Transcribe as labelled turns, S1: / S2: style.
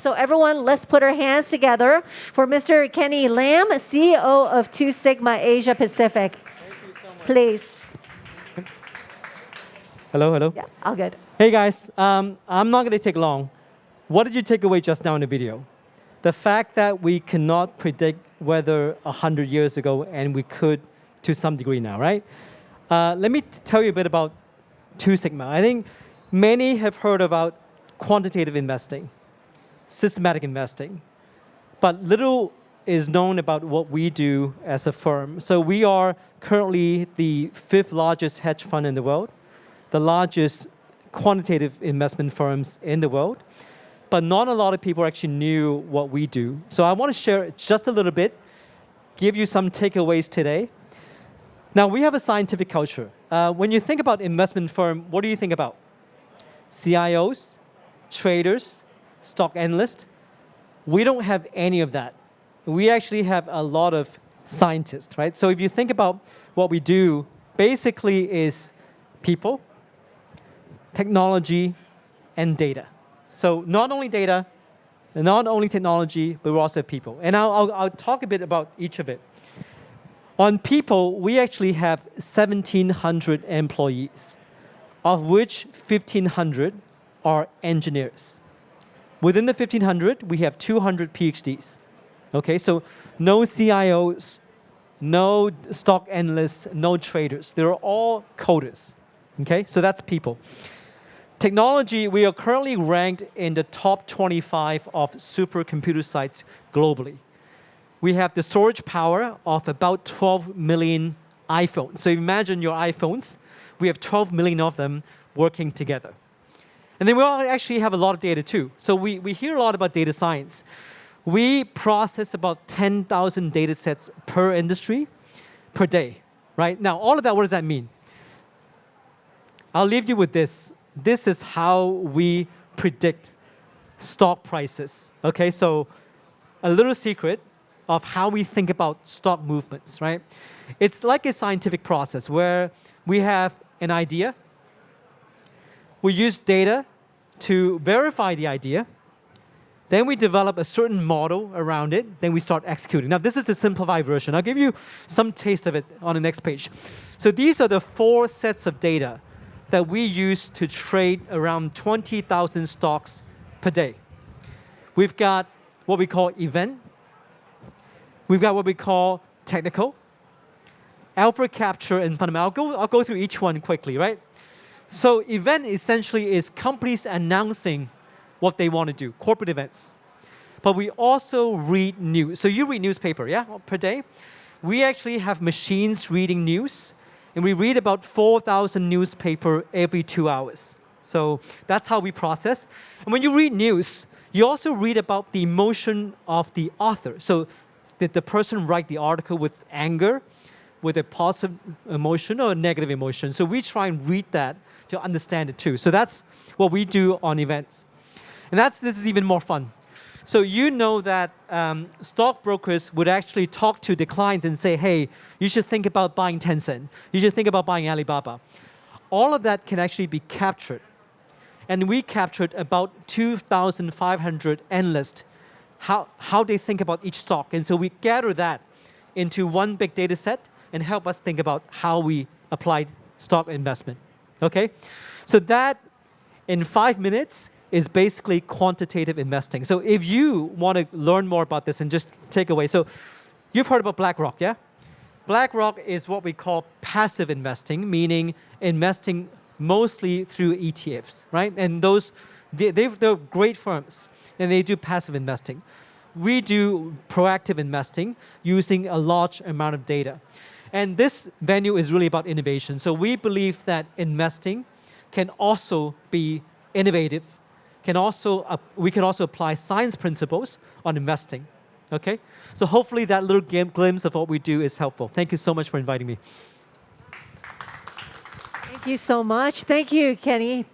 S1: So everyone, let's put our hands together for Mr. Kenny Lam, CEO of Two Sigma Asia Pacific. Please.
S2: Hello, hello.
S1: Yeah, all good.
S2: Hey guys, I'm not going to take long. What did you take away just now in the video? The fact that we cannot predict weather 100 years ago, and we could to some degree now, right? Let me tell you a bit about Two Sigma. I think many have heard about quantitative investing, systematic investing, but little is known about what we do as a firm. So we are currently the 5th largest hedge fund in the world, the largest quantitative investment firms in the world, but not a lot of people actually knew what we do. So I want to share just a little bit, give you some takeaways today. Now, we have a scientific culture. When you think about investment firm, what do you think about? CIOs, traders, stock analysts. We don't have any of that. We actually have a lot of scientists, right? So if you think about what we do, basically is people, technology, and data. So not only data, and not only technology, but we're also people. And I'll talk a bit about each of it. On people, we actually have 1,700 employees, of which 1,500 are engineers. Within the 1,500, we have 200 PhDs. Okay, so no CIOs, no stock analysts, no traders. They're all coders. Okay, so that's people. Technology, we are currently ranked in the top 25 of supercomputer sites globally. We have the storage power of about 12 million iPhones. So imagine your iPhones. We have 12 million of them working together. And then we all actually have a lot of data too. So we hear a lot about data science. We process about 10,000 data sets per industry per day, right? Now, all of that, what does that mean? I'll leave you with this. This is how we predict stock prices, okay? So a little secret of how we think about stock movements, right? It's like a scientific process where we have an idea, we use data to verify the idea, then we develop a certain model around it, then we start executing. Now, this is the simplified version. I'll give you some taste of it on the next page. So these are the 4 sets of data that we use to trade around 20,000 stocks per day. We've got what we call event. We've got what we call technical, alpha capture, and fundamental. I'll go through each one quickly, right? So event essentially is companies announcing what they want to do, corporate events. But we also read news. So you read newspaper, yeah, per day? We actually have machines reading news, and we read about 4,000 newspaper every 2 hours. So that's how we process. And when you read news, you also read about the emotion of the author. So did the person write the article with anger, with a positive emotion or a negative emotion? So we try and read that to understand it too. So that's what we do on events. And this is even more fun. So you know that stockbrokers would actually talk to the clients and say, hey, you should think about buying Tencent. You should think about buying Alibaba. All of that can actually be captured. And we captured about 2,500 analysts, how they think about each stock. And so we gather that into one big data set and help us think about how we apply stock investment. Okay? So that, in 5 minutes, is basically quantitative investing. So if you want to learn more about this and just take away, so you've heard about BlackRock, yeah? BlackRock is what we call passive investing, meaning investing mostly through ETFs, right? And they're great firms, and they do passive investing. We do proactive investing using a large amount of data. And this venue is really about innovation. So we believe that investing can also be innovative. We can also apply science principles on investing. Okay? So hopefully that little glimpse of what we do is helpful. Thank you so much for inviting me.
S1: Thank you so much. Thank you, Kenny.